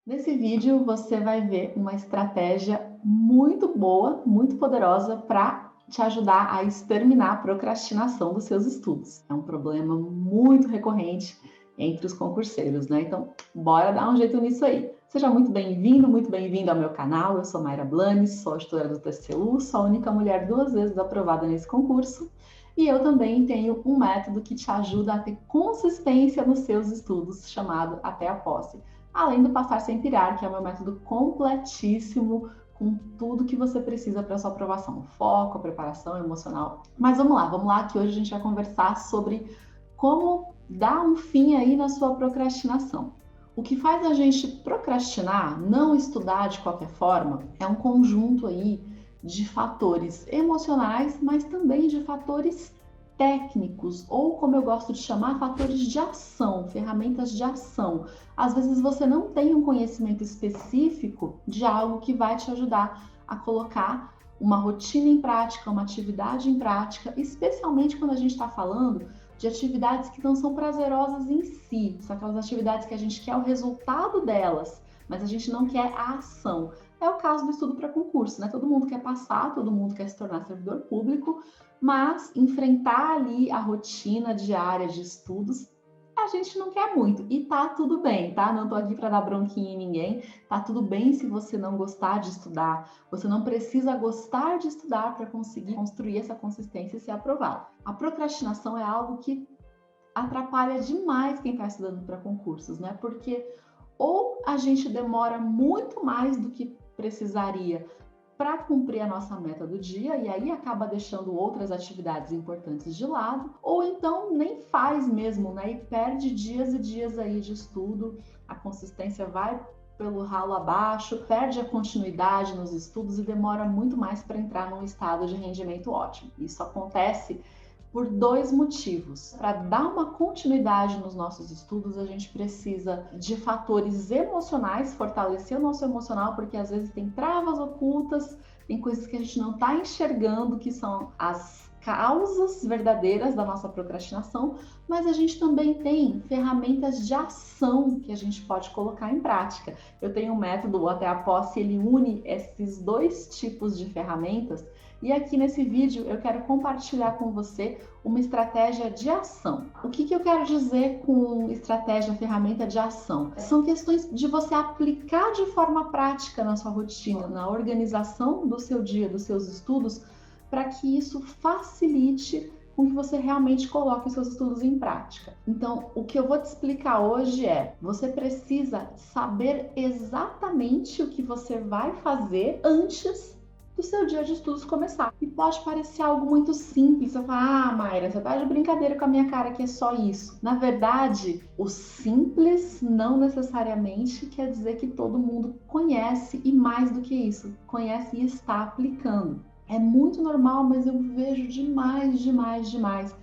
Nesse vídeo você vai ver uma estratégia muito boa, muito poderosa para te ajudar a exterminar a procrastinação dos seus estudos. É um problema muito recorrente entre os concurseiros, né? Então, bora dar um jeito nisso aí. Seja muito bem-vindo ao meu canal. Eu sou Mayra Blanes, sou auditora do TCU, sou a única mulher 2 vezes aprovada nesse concurso. E eu também tenho um método que te ajuda a ter consistência nos seus estudos, chamado Até a Posse. Além do Passar Sem Pirar, que é o meu método completíssimo, com tudo que você precisa para a sua aprovação, foco, preparação emocional. Mas vamos lá, que hoje a gente vai conversar sobre como dar um fim aí na sua procrastinação. O que faz a gente procrastinar, não estudar de qualquer forma, é um conjunto aí de fatores emocionais, mas também de fatores técnicos, ou como eu gosto de chamar, fatores de ação, ferramentas de ação. Às vezes você não tem um conhecimento específico de algo que vai te ajudar a colocar uma rotina em prática, uma atividade em prática, especialmente quando a gente está falando de atividades que não são prazerosas em si, são aquelas atividades que a gente quer o resultado delas, mas a gente não quer a ação. É o caso do estudo para concurso, né? Todo mundo quer passar, todo mundo quer se tornar servidor público, mas enfrentar ali a rotina diária de estudos, a gente não quer muito. E tá tudo bem, tá? Não tô aqui para dar bronquinha em ninguém. Tá tudo bem se você não gostar de estudar. Você não precisa gostar de estudar para conseguir construir essa consistência e ser aprovado. A procrastinação é algo que atrapalha demais quem está estudando para concursos, né? Porque ou a gente demora muito mais do que precisaria para cumprir a nossa meta do dia e aí acaba deixando outras atividades importantes de lado, ou então nem faz mesmo, né? E perde dias e dias aí de estudo, a consistência vai pelo ralo abaixo, perde a continuidade nos estudos e demora muito mais para entrar num estado de rendimento ótimo. Isso acontece por dois motivos. Para dar uma continuidade nos nossos estudos, a gente precisa de fatores emocionais, fortalecer o nosso emocional, porque às vezes tem travas ocultas, tem coisas que a gente não está enxergando, que são as causas verdadeiras da nossa procrastinação, mas a gente também tem ferramentas de ação que a gente pode colocar em prática. Eu tenho um método, o Até a Posse, ele une esses dois tipos de ferramentas. E aqui nesse vídeo eu quero compartilhar com você uma estratégia de ação. O que eu quero dizer com estratégia, ferramenta de ação? São questões de você aplicar de forma prática na sua rotina, na organização do seu dia, dos seus estudos, para que isso facilite com que você realmente coloque os seus estudos em prática. Então, o que eu vou te explicar hoje é: você precisa saber exatamente o que você vai fazer antes do seu dia de estudos começar. E pode parecer algo muito simples. Você fala, Mayra, você tá de brincadeira com a minha cara que é só isso. Na verdade, o simples não necessariamente quer dizer que todo mundo conhece, e mais do que isso, conhece e está aplicando. É muito normal, mas eu vejo demais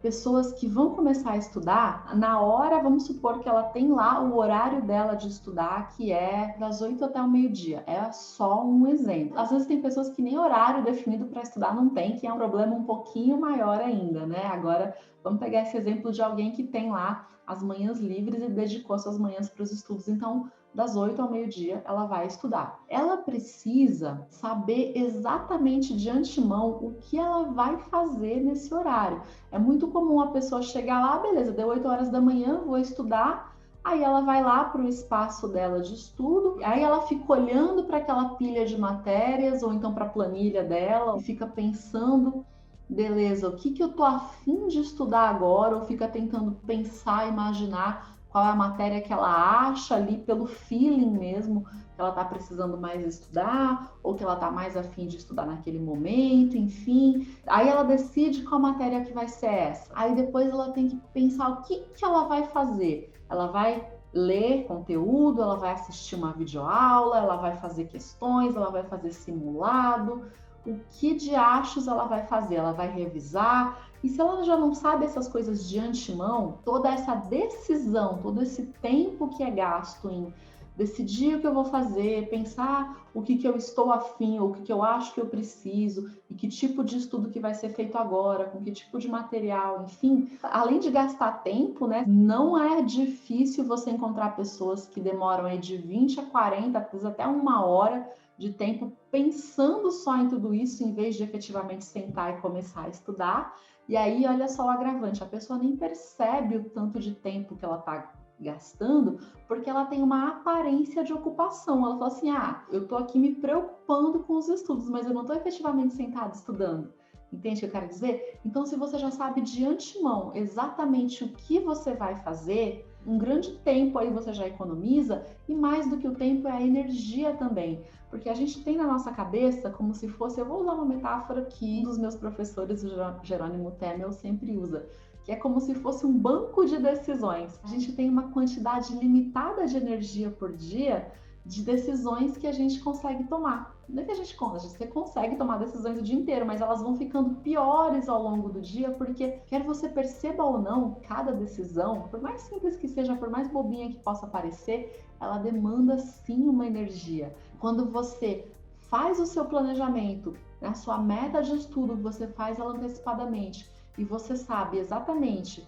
pessoas que vão começar a estudar, na hora, vamos supor que ela tem lá o horário dela de estudar, que é das 8 até o meio-dia. É só um exemplo. Às vezes tem pessoas que nem horário definido para estudar não tem, que é um problema um pouquinho maior ainda, né? Agora, vamos pegar esse exemplo de alguém que tem lá as manhãs livres e dedicou suas manhãs para os estudos. Então, das 8 ao meio-dia, ela vai estudar. Ela precisa saber exatamente de antemão o que ela vai fazer nesse horário. É muito comum a pessoa chegar lá, beleza, deu 8 horas da manhã, vou estudar, aí ela vai lá para o espaço dela de estudo, aí ela fica olhando para aquela pilha de matérias, ou então para a planilha dela, e fica pensando, beleza, o que eu tô afim de estudar agora, ou fica tentando pensar, imaginar qual é a matéria que ela acha ali pelo feeling mesmo, que ela está precisando mais estudar, ou que ela está mais afim de estudar naquele momento, enfim. Aí ela decide qual matéria que vai ser essa. Aí depois ela tem que pensar o que ela vai fazer. Ela vai ler conteúdo, ela vai assistir uma videoaula, ela vai fazer questões, ela vai fazer simulado. O que de achos ela vai fazer? Ela vai revisar? E se ela já não sabe essas coisas de antemão, toda essa decisão, todo esse tempo que é gasto em decidir o que eu vou fazer, pensar o que eu estou afim, ou o que eu acho que eu preciso, e que tipo de estudo que vai ser feito agora, com que tipo de material, enfim. Além de gastar tempo, né, não é difícil você encontrar pessoas que demoram aí de 20 a 40, às vezes até 1 hora de tempo pensando só em tudo isso, em vez de efetivamente sentar e começar a estudar. E aí, olha só o agravante, a pessoa nem percebe o tanto de tempo que ela está gastando, porque ela tem uma aparência de ocupação. Ela fala assim, eu tô aqui me preocupando com os estudos, mas eu não tô efetivamente sentada estudando. Entende o que eu quero dizer? Então, se você já sabe de antemão exatamente o que você vai fazer, um grande tempo aí você já economiza, e mais do que o tempo é a energia também. Porque a gente tem na nossa cabeça como se fosse, eu vou usar uma metáfora que um dos meus professores, o Jerônimo Temel, sempre usa, que é como se fosse um banco de decisões. A gente tem uma quantidade limitada de energia por dia de decisões que a gente consegue tomar. Não é que a gente você consegue tomar decisões o dia inteiro, mas elas vão ficando piores ao longo do dia, porque quer você perceba ou não, cada decisão, por mais simples que seja, por mais bobinha que possa parecer, ela demanda sim uma energia. Quando você faz o seu planejamento, a sua meta de estudo, você faz ela antecipadamente, e você sabe exatamente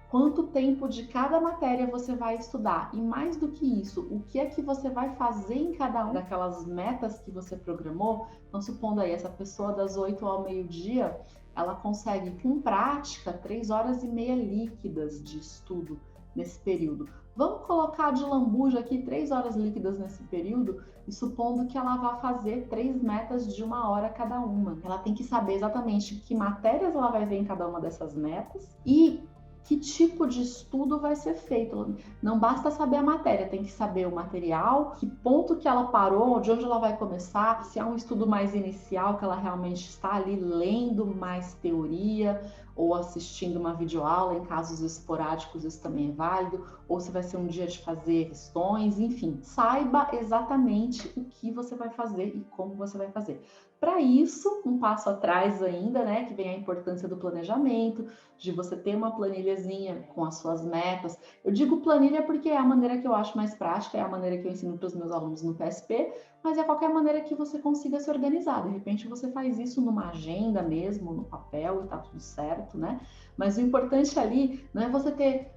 quanto tempo de cada matéria você vai estudar, e mais do que isso, o que é que você vai fazer em cada uma daquelas metas que você programou. Então, supondo aí, essa pessoa das 8 ao meio-dia, ela consegue, com prática, 3 horas e meia líquidas de estudo nesse período. Vamos colocar de lambuja aqui 3 horas líquidas nesse período, e supondo que ela vá fazer 3 metas de 1 hora cada uma. Ela tem que saber exatamente que matérias ela vai ver em cada uma dessas metas e que tipo de estudo vai ser feito. Não basta saber a matéria, tem que saber o material, que ponto que ela parou, de onde ela vai começar, se é um estudo mais inicial, que ela realmente está ali lendo mais teoria, ou assistindo uma videoaula, em casos esporádicos isso também é válido, ou se vai ser um dia de fazer questões, enfim, saiba exatamente o que você vai fazer e como você vai fazer. Para isso, um passo atrás ainda, né, que vem a importância do planejamento, de você ter uma planilhazinha com as suas metas. Eu digo planilha porque é a maneira que eu acho mais prática, é a maneira que eu ensino para os meus alunos no PSP, mas é qualquer maneira que você consiga se organizar. De repente você faz isso numa agenda mesmo, no papel, e tá tudo certo, né? Mas o importante ali não é você ter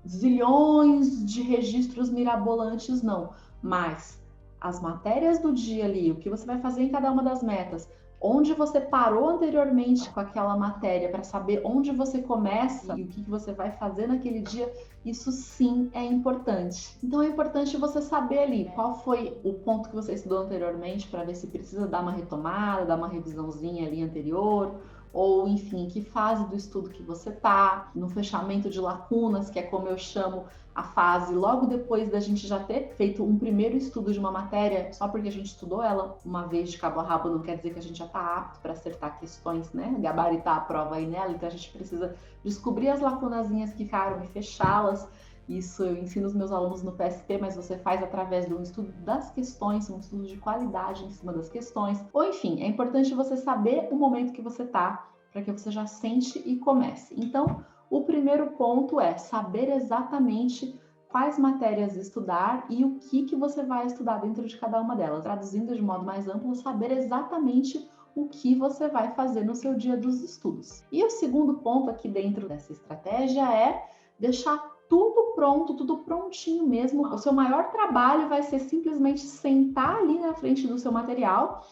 zilhões de registros mirabolantes, não, mas as matérias do dia ali, o que você vai fazer em cada uma das metas, onde você parou anteriormente com aquela matéria, para saber onde você começa e o que você vai fazer naquele dia, isso sim é importante. Então é importante você saber ali qual foi o ponto que você estudou anteriormente, para ver se precisa dar uma retomada, dar uma revisãozinha ali anterior, ou enfim, que fase do estudo que você está, no fechamento de lacunas, que é como eu chamo a fase logo depois da gente já ter feito um primeiro estudo de uma matéria, só porque a gente estudou ela uma vez de cabo a rabo, não quer dizer que a gente já está apto para acertar questões, né? Gabaritar a prova aí nela, então a gente precisa descobrir as lacunazinhas que ficaram e fechá-las. Isso eu ensino os meus alunos no PSP, mas você faz através de um estudo das questões, um estudo de qualidade em cima das questões. Ou enfim, é importante você saber o momento que você está, para que você já sente e comece. Então, o primeiro ponto é saber exatamente quais matérias estudar e o que você vai estudar dentro de cada uma delas. Traduzindo de modo mais amplo, saber exatamente o que você vai fazer no seu dia dos estudos. E o segundo ponto aqui dentro dessa estratégia é deixar tudo pronto, tudo prontinho mesmo. O seu maior trabalho vai ser simplesmente sentar ali na frente do seu material,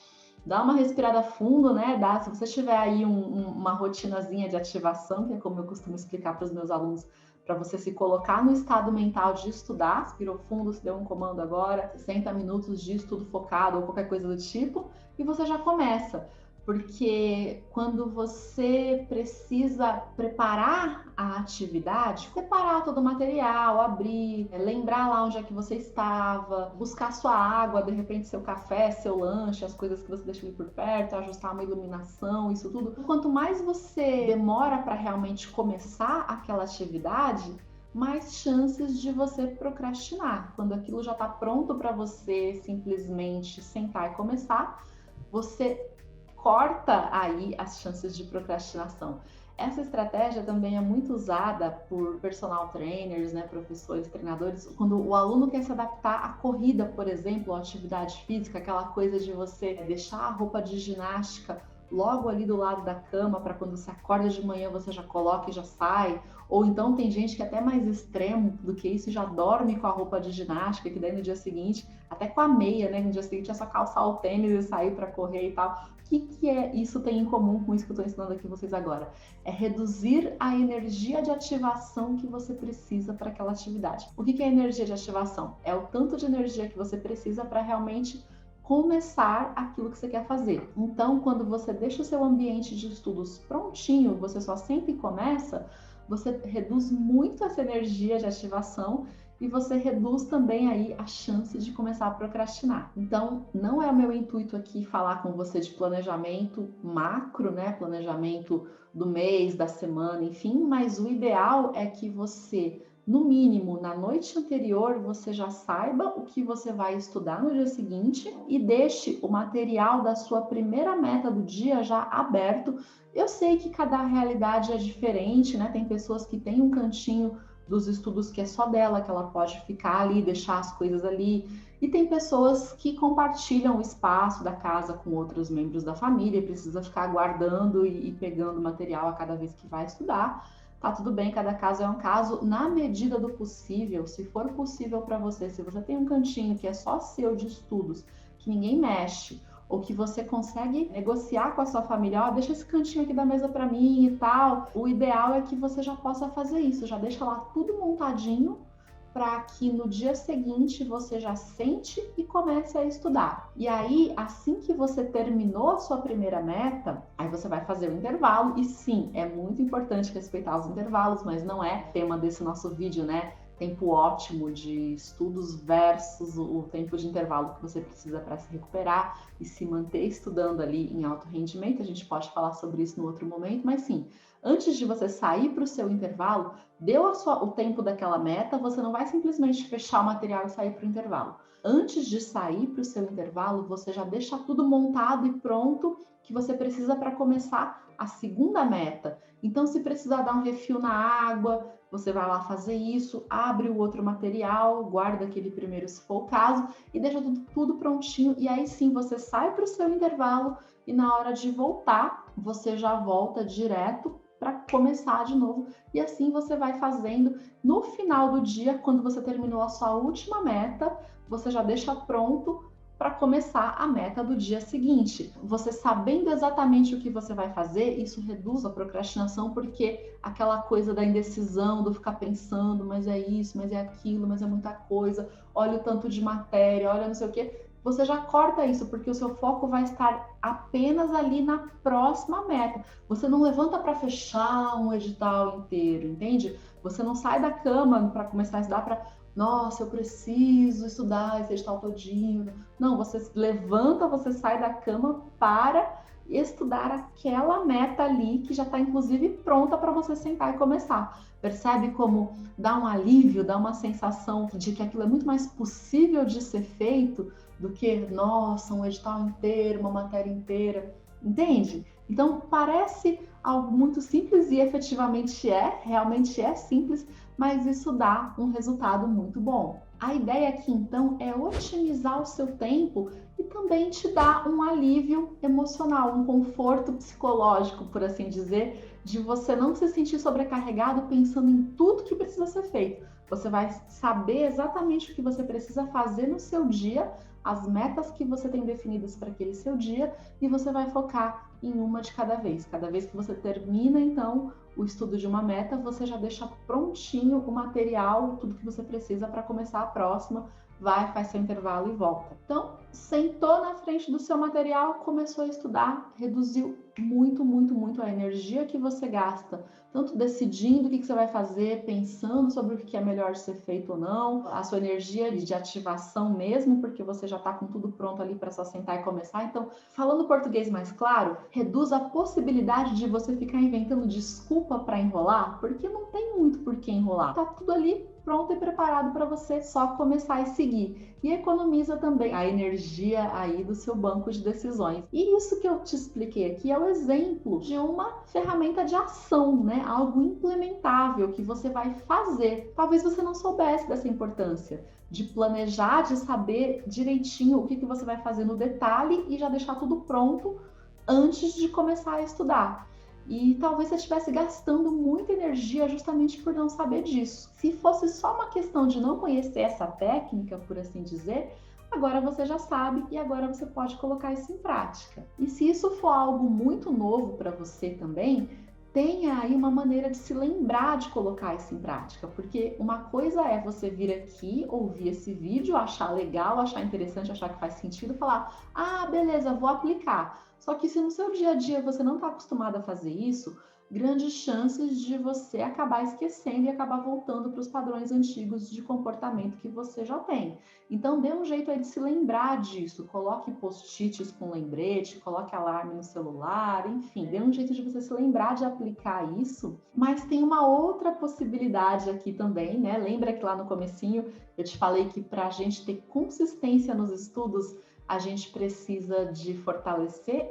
dar uma respirada fundo, né? Se você tiver aí uma rotinazinha de ativação, que é como eu costumo explicar para os meus alunos, para você se colocar no estado mental de estudar, respirou fundo, se deu um comando agora, 60 minutos de estudo focado ou qualquer coisa do tipo, e você já começa. Porque quando você precisa preparar a atividade, separar todo o material, abrir, lembrar lá onde é que você estava, buscar sua água, de repente seu café, seu lanche, as coisas que você deixou ali por perto, ajustar uma iluminação, isso tudo. Quanto mais você demora para realmente começar aquela atividade, mais chances de você procrastinar. Quando aquilo já está pronto para você simplesmente sentar e começar, você corta aí as chances de procrastinação. Essa estratégia também é muito usada por personal trainers, né, professores, treinadores, quando o aluno quer se adaptar à corrida, por exemplo, à atividade física, aquela coisa de você deixar a roupa de ginástica logo ali do lado da cama, para quando você acorda de manhã você já coloca e já sai. Ou então tem gente que é até mais extremo do que isso, já dorme com a roupa de ginástica, que daí no dia seguinte, até com a meia, né? No dia seguinte é só calçar o tênis e sair para correr e tal. O que é isso tem em comum com isso que eu estou ensinando aqui vocês agora? É reduzir a energia de ativação que você precisa para aquela atividade. O que é energia de ativação? É o tanto de energia que você precisa para realmente começar aquilo que você quer fazer. Então, quando você deixa o seu ambiente de estudos prontinho, você só senta e começa, você reduz muito essa energia de ativação e você reduz também aí a chance de começar a procrastinar. Então, não é o meu intuito aqui falar com você de planejamento macro, né? Planejamento do mês, da semana, enfim, mas o ideal é que você, no mínimo, na noite anterior, você já saiba o que você vai estudar no dia seguinte e deixe o material da sua primeira meta do dia já aberto. Eu sei que cada realidade é diferente, né? Tem pessoas que têm um cantinho dos estudos que é só dela, que ela pode ficar ali, deixar as coisas ali. E tem pessoas que compartilham o espaço da casa com outros membros da família e precisa ficar guardando e pegando material a cada vez que vai estudar. Tá tudo bem, cada caso é um caso, na medida do possível, se for possível para você, se você tem um cantinho que é só seu de estudos, que ninguém mexe, ou que você consegue negociar com a sua família, ó, deixa esse cantinho aqui da mesa para mim e tal. O ideal é que você já possa fazer isso, já deixa lá tudo montadinho para que no dia seguinte você já sente e comece a estudar. E aí, assim que você terminou a sua primeira meta, aí você vai fazer o intervalo. E sim, é muito importante respeitar os intervalos, mas não é tema desse nosso vídeo, né? Tempo ótimo de estudos versus o tempo de intervalo que você precisa para se recuperar e se manter estudando ali em alto rendimento. A gente pode falar sobre isso no outro momento, mas sim, antes de você sair para o seu intervalo, deu o tempo daquela meta, você não vai simplesmente fechar o material e sair para o intervalo. Antes de sair para o seu intervalo, você já deixa tudo montado e pronto que você precisa para começar a segunda meta. Então, se precisar dar um refil na água, você vai lá fazer isso, abre o outro material, guarda aquele primeiro se for o caso e deixa tudo prontinho. E aí sim, você sai para o seu intervalo e na hora de voltar, você já volta direto para começar de novo. E assim você vai fazendo. No final do dia, quando você terminou a sua última meta, você já deixa pronto para começar a meta do dia seguinte. Você sabendo exatamente o que você vai fazer, isso reduz a procrastinação, porque aquela coisa da indecisão, do ficar pensando, mas é isso, mas é aquilo, mas é muita coisa, olha o tanto de matéria, olha não sei o quê, você já corta isso, porque o seu foco vai estar apenas ali na próxima meta. Você não levanta para fechar um edital inteiro, entende? Você não sai da cama para começar a estudar para, nossa, eu preciso estudar esse edital todinho. Não, você levanta, você sai da cama para estudar aquela meta ali que já está inclusive pronta para você sentar e começar. Percebe como dá um alívio, dá uma sensação de que aquilo é muito mais possível de ser feito do que, nossa, um edital inteiro, uma matéria inteira, entende? Então parece algo muito simples e efetivamente realmente é simples, mas isso dá um resultado muito bom. A ideia aqui então é otimizar o seu tempo e também te dar um alívio emocional, um conforto psicológico, por assim dizer, de você não se sentir sobrecarregado pensando em tudo que precisa ser feito. Você vai saber exatamente o que você precisa fazer no seu dia, as metas que você tem definidas para aquele seu dia, e você vai focar em uma de cada vez. Cada vez que você termina, então, o estudo de uma meta, você já deixa prontinho o material, tudo que você precisa para começar a próxima, vai, faz seu intervalo e volta. Então, sentou na frente do seu material, começou a estudar, reduziu muito, muito, muito a energia que você gasta, tanto decidindo o que você vai fazer, pensando sobre o que é melhor ser feito ou não, a sua energia de ativação mesmo, porque você já está com tudo pronto ali para só sentar e começar. Então, falando português mais claro, reduz a possibilidade de você ficar inventando desculpa para enrolar, porque não tem muito por que enrolar. Tá tudo ali pronto e preparado para você só começar e seguir. E economiza também a energia aí do seu banco de decisões. E isso que eu te expliquei aqui é o exemplo de uma ferramenta de ação, né? Algo implementável que você vai fazer. Talvez você não soubesse dessa importância de planejar, de saber direitinho o que você vai fazer no detalhe e já deixar tudo pronto antes de começar a estudar. E talvez você estivesse gastando muita energia justamente por não saber disso. Se fosse só uma questão de não conhecer essa técnica, por assim dizer, agora você já sabe e agora você pode colocar isso em prática. E se isso for algo muito novo para você também, tenha aí uma maneira de se lembrar de colocar isso em prática, porque uma coisa é você vir aqui, ouvir esse vídeo, achar legal, achar interessante, achar que faz sentido, falar, ah, beleza, vou aplicar. Só que se no seu dia a dia você não está acostumado a fazer isso, grandes chances de você acabar esquecendo e acabar voltando para os padrões antigos de comportamento que você já tem. Então, dê um jeito aí de se lembrar disso. Coloque post-its com lembrete, coloque alarme no celular, enfim, dê um jeito de você se lembrar de aplicar isso. Mas tem uma outra possibilidade aqui também, né? Lembra que lá no comecinho eu te falei que para a gente ter consistência nos estudos, a gente precisa de fortalecer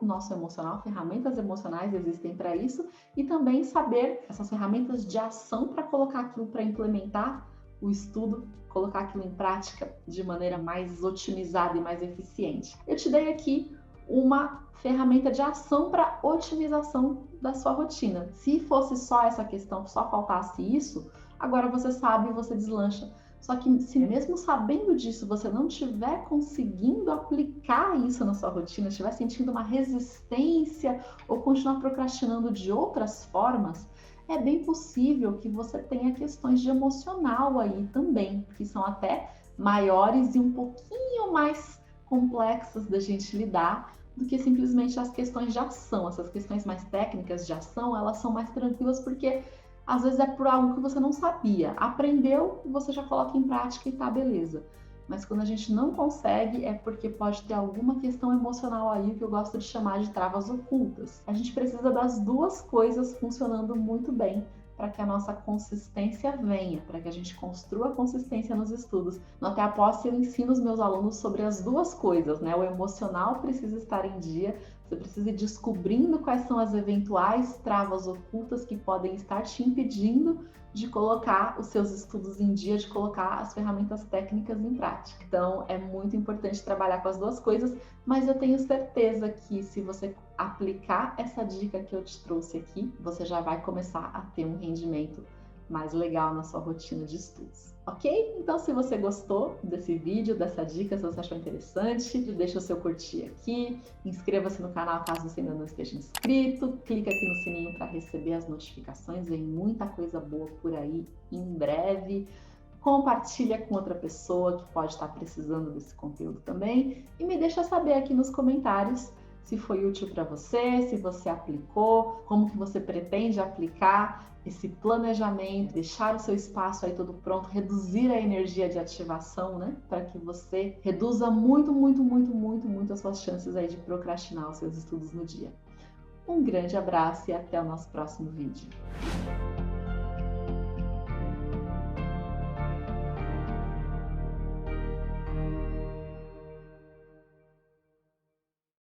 nosso emocional, ferramentas emocionais existem para isso, e também saber essas ferramentas de ação para colocar aquilo, para implementar o estudo, colocar aquilo em prática de maneira mais otimizada e mais eficiente. Eu te dei aqui uma ferramenta de ação para otimização da sua rotina. Se fosse só essa questão, só faltasse isso, agora você sabe, você deslancha. Só que se mesmo sabendo disso, você não estiver conseguindo aplicar isso na sua rotina, estiver sentindo uma resistência ou continuar procrastinando de outras formas, é bem possível que você tenha questões de emocional aí também, que são até maiores e um pouquinho mais complexas da gente lidar do que simplesmente as questões de ação. Essas questões mais técnicas de ação, elas são mais tranquilas porque às vezes é por algo que você não sabia. Aprendeu, você já coloca em prática e tá, beleza. Mas quando a gente não consegue, é porque pode ter alguma questão emocional aí que eu gosto de chamar de travas ocultas. A gente precisa das duas coisas funcionando muito bem para que a nossa consistência venha, para que a gente construa consistência nos estudos. No Até a Posse eu ensino os meus alunos sobre as duas coisas, né? O emocional precisa estar em dia, você precisa ir descobrindo quais são as eventuais travas ocultas que podem estar te impedindo de colocar os seus estudos em dia, de colocar as ferramentas técnicas em prática. Então, é muito importante trabalhar com as duas coisas, mas eu tenho certeza que se você aplicar essa dica que eu te trouxe aqui, você já vai começar a ter um rendimento mais legal na sua rotina de estudos, ok? Então, se você gostou desse vídeo, dessa dica, se você achou interessante, deixa o seu curtir aqui, inscreva-se no canal caso você ainda não esteja inscrito, clica aqui no sininho para receber as notificações, vem muita coisa boa por aí em breve. Compartilha com outra pessoa que pode estar precisando desse conteúdo também e me deixa saber aqui nos comentários se foi útil para você, se você aplicou, como que você pretende aplicar esse planejamento, deixar o seu espaço aí todo pronto, reduzir a energia de ativação, né? Para que você reduza muito as suas chances aí de procrastinar os seus estudos no dia. Um grande abraço e até o nosso próximo vídeo.